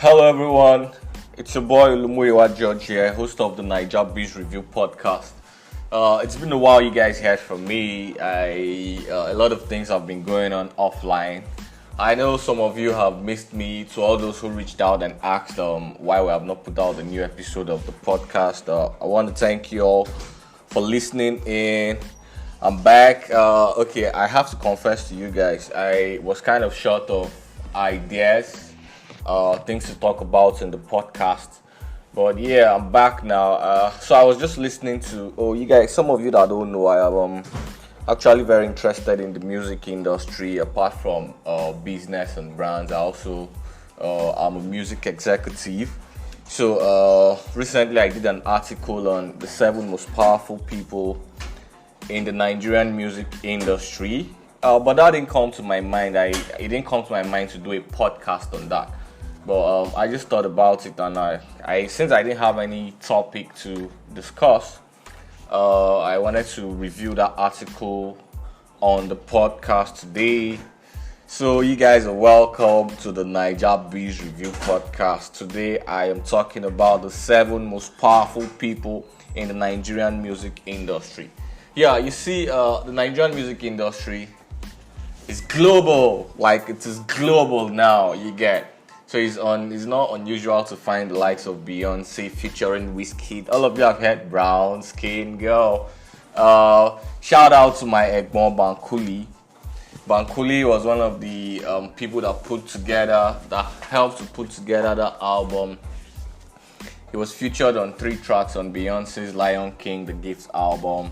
Hello everyone, it's your boy Lumuyiwa George here, host of the Nigerian Review podcast. It's been a while you guys heard from me. A lot of things have been going on offline. I know some of you have missed me. To all those who reached out and asked why we have not put out a new episode of the podcast, I want to thank you all for listening in. I'm back. Okay, I have to confess to you guys, I was kind of short of ideas. Things to talk about in the podcast, but yeah, I'm back now. So I was just listening to you guys. Some of you that don't know, I am actually very interested in the music industry. Apart from business and brands, I also I'm a music executive. So recently, I did an article on the 7 most powerful people in the Nigerian music industry. But that didn't come to my mind. It didn't come to my mind to do a podcast on that. But I just thought about it, and I since I didn't have any topic to discuss, I wanted to review that article on the podcast today. So you guys are welcome to the Nigerian Review podcast. Today I am talking about the 7 most powerful people in the Nigerian music industry. Yeah, you see, the Nigerian music industry is global. Like, it is global now. You get. So it's not unusual to find the likes of Beyonce featuring Wizkid. All of you have heard Brown Skin Girl. Shout out to my Egbon Bankuli. Bankuli was one of the people that helped to put together the album. He was featured on 3 tracks on Beyonce's Lion King, The Gifts album.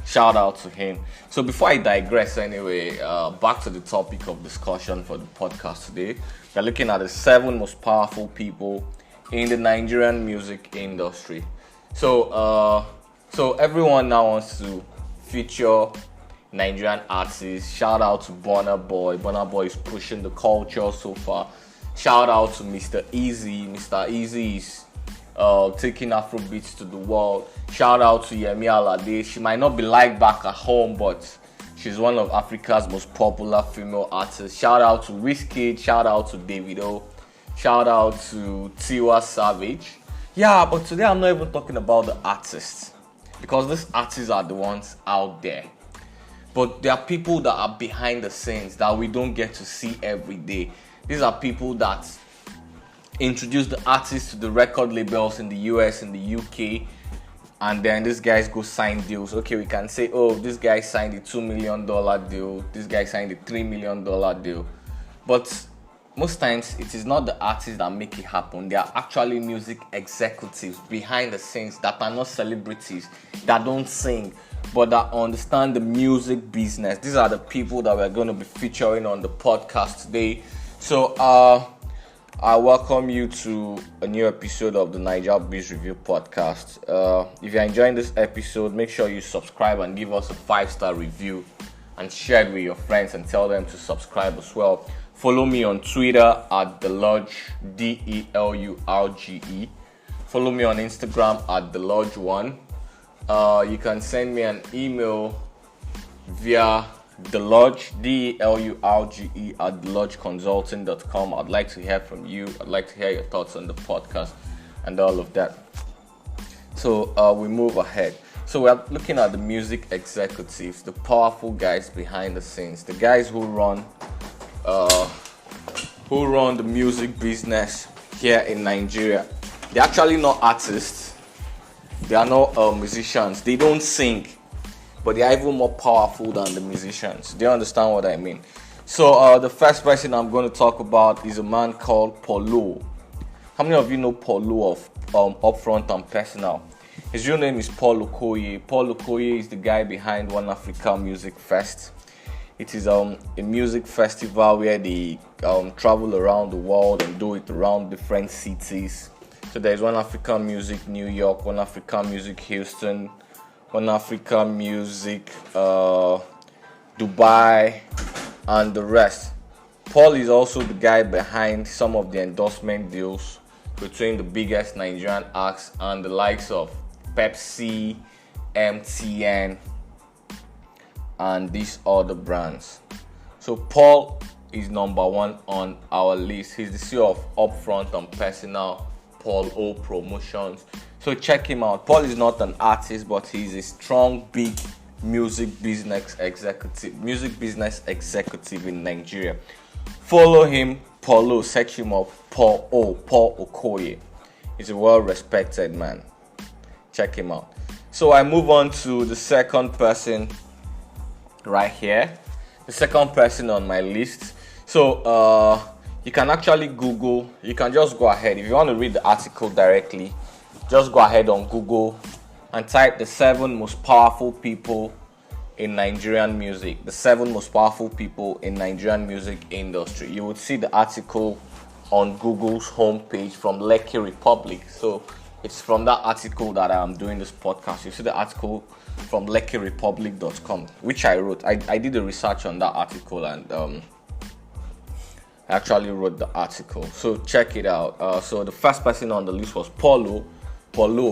Shout out to him. So before I digress anyway, back to the topic of discussion for the podcast today. We're looking at the 7 most powerful people in the Nigerian music industry. So everyone now wants to feature Nigerian artists. Shout out to Burna Boy. Burna Boy is pushing the culture so far. Shout out to Mr. Easy. Mr. Easy is taking Afrobeats to the world. Shout out to Yemi Alade. She might not be liked back at home, but she's one of Africa's most popular female artists. Shout out to Wizkid. Shout out to Davido. Shout out to Tiwa Savage. Yeah, but today I'm not even talking about the artists, because these artists are the ones out there. But there are people that are behind the scenes that we don't get to see every day. These are people that introduce the artists to the record labels in the US and the UK, and then these guys go sign deals. Okay, we can say, this guy signed a $2 million deal, this guy signed a $3 million deal. But most times, it is not the artists that make it happen. They are actually music executives behind the scenes that are not celebrities, that don't sing, but that understand the music business. These are the people that we're going to be featuring on the podcast today. So, I welcome you to a new episode of the Nigerian Biz Review podcast. If you're enjoying this episode, make sure you subscribe and give us a 5-star review, and share it with your friends and tell them to subscribe as well. Follow me on Twitter at DeLurge, DELURGE. Follow me on Instagram at DeLurge1. You can send me an email via DeLurge, DELURGE at DeLurgeConsulting.com. I'd like to hear from you. I'd like to hear your thoughts on the podcast and all of that. So we move ahead. So we're looking at the music executives, the powerful guys behind the scenes, the guys who run the music business here in Nigeria. They're actually not artists. They are not musicians. They don't sing, but they are even more powerful than the musicians. Do you understand what I mean? So the first person I'm going to talk about is a man called Paulo. How many of you know Paulo of Upfront and Personal? His real name is Paul Okoye. Paul Okoye is the guy behind One Africa Music Fest. It is a music festival where they travel around the world and do it around different cities. So there's One Africa Music New York, One Africa Music Houston, One Africa Music Dubai, and the rest. Paul is also the guy behind some of the endorsement deals between the biggest Nigerian acts and the likes of Pepsi, MTN, and these other brands. So Paul is number one on our list. He's the CEO of Upfront and Personal Paul O Promotions. So check him out. Paul is not an artist, but he's a strong, big music business executive in Nigeria. Follow him, Paulo. Search him up, Paul Okoye. He's a well-respected man. Check him out. So I move on to the second person right here. The second person on my list. So you can actually Google. You can just go ahead if you want to read the article directly. Just go ahead on Google and type the 7 most powerful people in Nigerian music. The 7 most powerful people in Nigerian music industry. You would see the article on Google's homepage from Lekki Republic. So it's from that article that I'm doing this podcast. You see the article from LekkiRepublic.com, which I wrote. I did the research on that article and I actually wrote the article. So check it out. So the first person on the list was Paulo,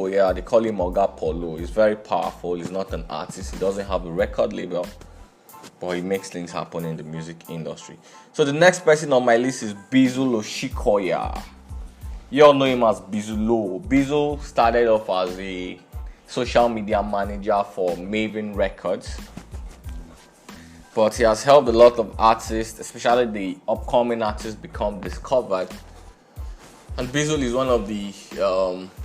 yeah, they call him Oga Paulo. He's very powerful. He's not an artist. He doesn't have a record label, but he makes things happen in the music industry. So the next person on my list is Bizzle Oshikoya. You all know him as Bizzle. Bizzle started off as a social media manager for Maven Records, but he has helped a lot of artists, especially the upcoming artists, become discovered. And Bizzle is one of the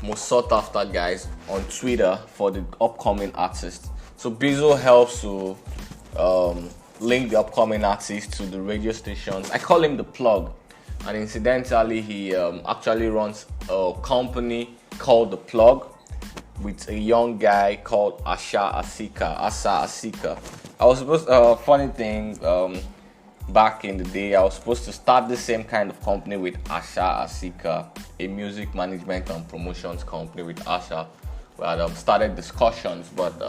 most sought after guys on Twitter for the upcoming artists. So Bizzle helps to link the upcoming artists to the radio stations. I call him the plug. And incidentally, he actually runs a company called The Plug with a young guy called Asa Asika. I was supposed funny thing, back in the day, I was supposed to start the same kind of company with Asa Asika, a music management and promotions company with Asa. We had started discussions, but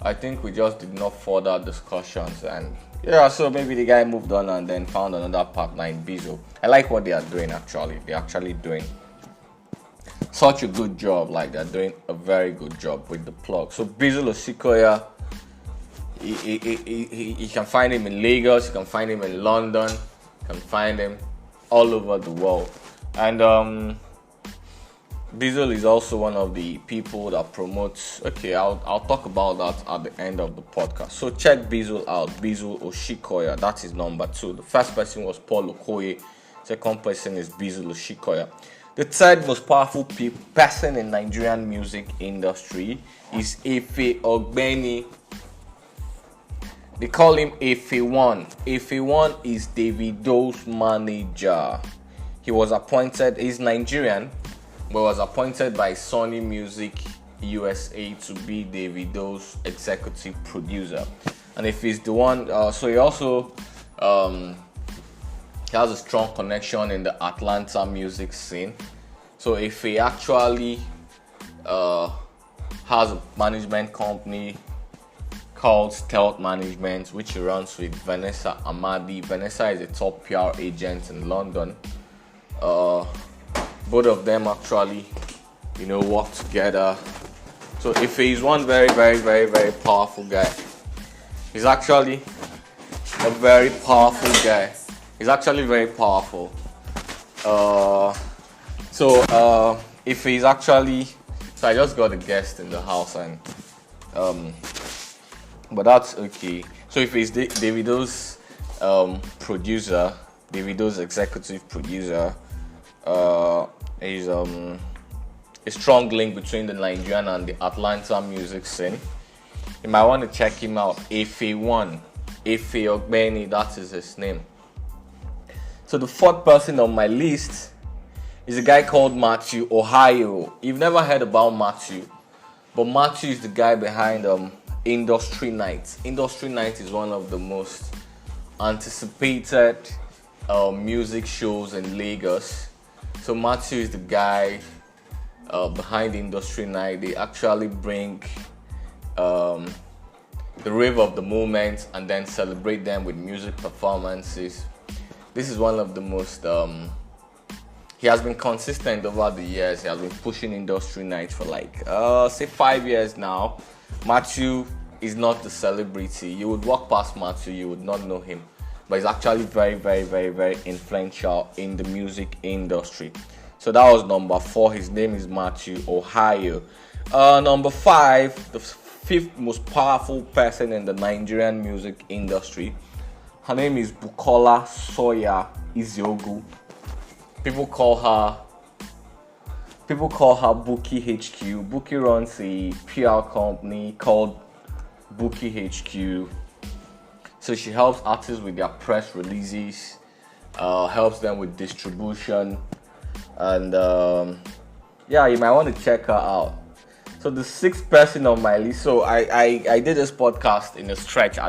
I think we just did not further discussions, and yeah, so maybe the guy moved on and then found another partner in Bizzle. I like what they are doing actually. They're actually doing such a good job. Like, they're doing a very good job with The Plug. So Bizzle Oshikoya, you can find him in Lagos, you can find him in London, you can find him all over the world. And Bizzle is also one of the people that promotes. Okay, I'll talk about that at the end of the podcast. So check Bizzle out, Bizzle Oshikoya. That is number 2. The first person was Paul Okoye. Second person is Bizzle Oshikoya. The third most powerful person in Nigerian music industry is Efe Ogbeni. They call him Efe1. Efe1 is Davido's manager. He's Nigerian, but was appointed by Sony Music USA to be Davido's executive producer. And if he's the one, so he also he has a strong connection in the Atlanta music scene. So if he actually has a management company called Stealth Management, which he runs with Vanessa Amadi. Vanessa is a top PR agent in London. Both of them actually, work together. So if he's one very, very, very, very powerful guy. He's actually a very powerful guy. He's actually very powerful. If he's actually, so I just got a guest in the house, and but that's okay. So if he's Davido's producer, Davido's executive producer, is a strong link between the Nigerian and the Atlanta music scene. You might want to check him out. Efe1, Efe Ogbeni, that is his name. So the fourth person on my list is a guy called Matthew Ohio. You've never heard about Matthew, but Matthew is the guy behind Industry Night. Industry Night is one of the most anticipated music shows in Lagos. So Matthew is the guy behind Industry Night. They actually bring the rave of the moment and then celebrate them with music performances. This is one of the most he has been consistent over the years. He has been pushing Industry Night for say 5 years now. Matthew is not the celebrity. You would walk past Matthew, you would not know him. but he's actually very, very, very, very influential in the music industry. So that was number 4. His name is Matthew Ohio. Number 5, the 5th most powerful person in the Nigerian music industry. Her name is Bukola Soya Iziogu. People call her Buki HQ. Buki runs a PR company called Buki HQ. So she helps artists with their press releases, helps them with distribution, and you might want to check her out. So the 6th person on my list. So I did this podcast at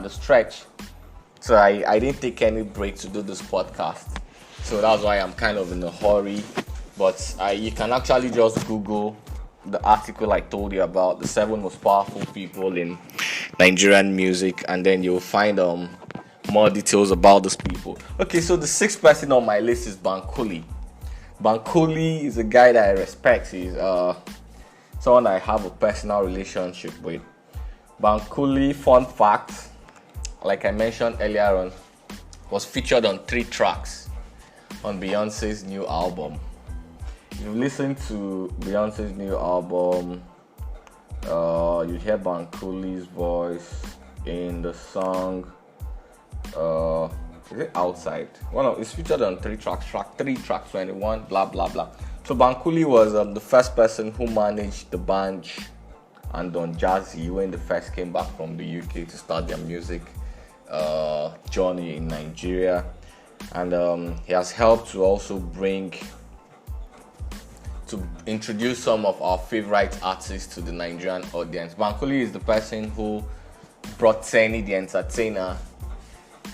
a stretch. So I didn't take any break to do this podcast. So that's why I'm kind of in a hurry. But you can actually just Google the article I told you about, the 7 most powerful people in Nigerian music, and then you'll find more details about these people. Okay, so the 6th person on my list is Bankole. Bankole is a guy that I respect. He's someone I have a personal relationship with. Bankole, fun fact, like I mentioned earlier on, was featured on 3 tracks on Beyonce's new album. If you listen to Beyonce's new album, you hear Bankole's voice in the song. Is it Outside? It's featured on 3 tracks. Track 3, track 21, blah blah blah. So Bankole was the first person who managed the band and Don Jazzy when they first came back from the UK to start their music journey in Nigeria, and he has helped to also introduce some of our favorite artists to the Nigerian audience. Bankole is the person who brought Tenny the Entertainer,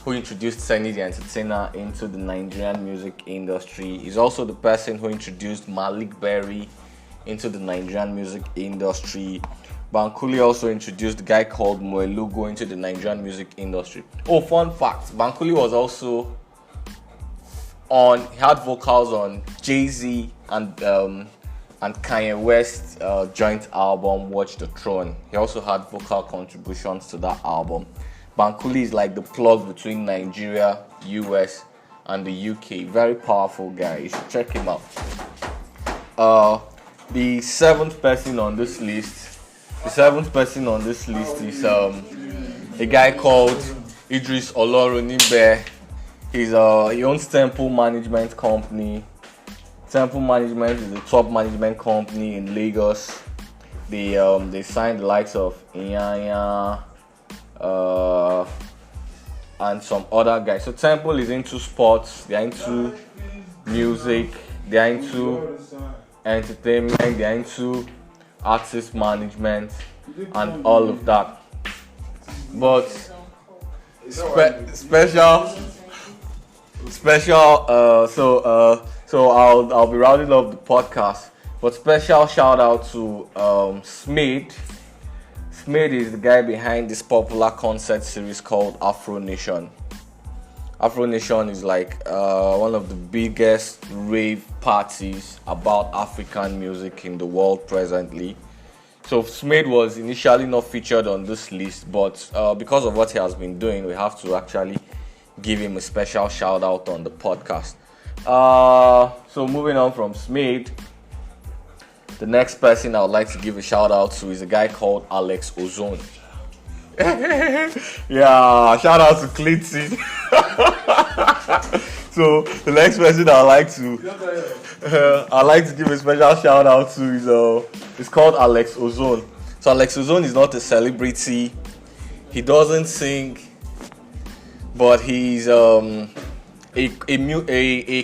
who introduced Tenny the Entertainer into the Nigerian music industry. He's also the person who introduced Malik Berry into the Nigerian music industry. Bankole also introduced a guy called Moelugo into the Nigerian music industry. Oh, fun fact, Bankole was also he had vocals on Jay-Z and Kanye West joint album Watch the Throne. He also had vocal contributions to that album. Bankole is like the plug between Nigeria, US, and the UK. Very powerful guy. You should check him out. The 7th person on this list is a guy called Idris Olorunnibe. He owns Temple Management Company. Temple Management is a top management company in Lagos. They signed the likes of Inyanya and some other guys. So Temple is into sports, they're into music, they're into entertainment, they're into artist management and all of that. But so I'll be rounding up the podcast. But special shout out to Smid. Smid is the guy behind this popular concert series called Afro Nation. Afro Nation is like one of the biggest rave parties about African music in the world presently. So Smid was initially not featured on this list, but because of what he has been doing, we have to actually give him a special shout out on the podcast. So moving on from Smid, the next person I would like to give a shout out to is a guy called Alex Ozone. Yeah, shout out to Clinton. So the next person I'd like to give a special shout out to is called Alex Ozone. So Alex Ozone is not a celebrity. He doesn't sing, but he's a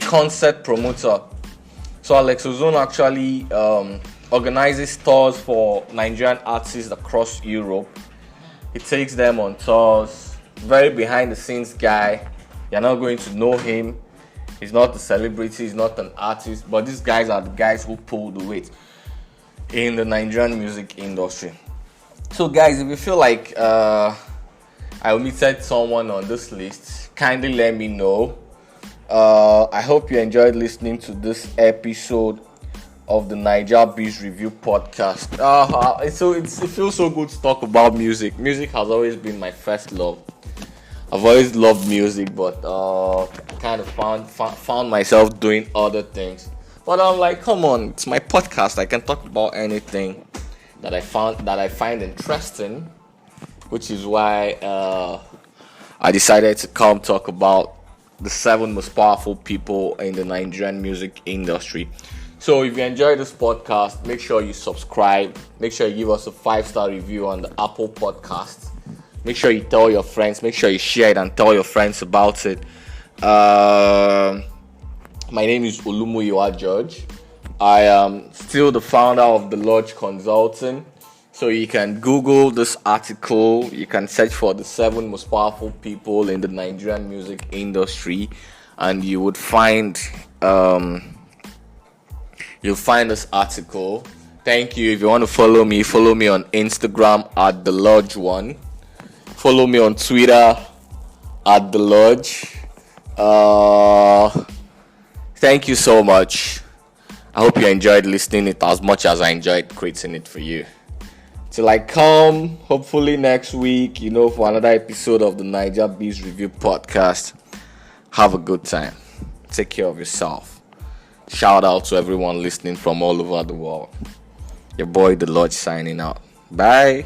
concert promoter. So Alex Ozone actually organizes tours for Nigerian artists across Europe. He takes them on tours. Very behind the scenes guy. You're not going to know him. He's not a celebrity, he's not an artist, but these guys are the guys who pull the weight in the Nigerian music industry. So guys, if you feel like I omitted someone on this list, kindly let me know. I hope you enjoyed listening to this episode of the Nigerian Review podcast. It feels so good to talk about music. Music has always been my first love. I've always loved music, but kind of found myself doing other things. But I'm like, come on, it's my podcast. I can talk about anything that I find interesting, which is why I decided to come talk about the 7 most powerful people in the Nigerian music industry. So if you enjoy this podcast, make sure you subscribe. Make sure you give us a 5-star review on the Apple Podcast. Make sure you tell your friends. Make sure you share it and tell your friends about it. My name is Olumuyiwa George. I am still the founder of The Lodge Consulting. So you can Google this article. You can search for the 7 most powerful people in the Nigerian music industry, and you would find this article. Thank you. If you want to follow me on Instagram at The Lodge One. Follow me on Twitter at The Lodge. Thank you so much. I hope you enjoyed listening it as much as I enjoyed creating it for you. Till I come, hopefully next week, for another episode of the Niger Beats Review podcast. Have a good time. Take care of yourself. Shout out to everyone listening from all over the world. Your boy, The Lodge, signing out. Bye.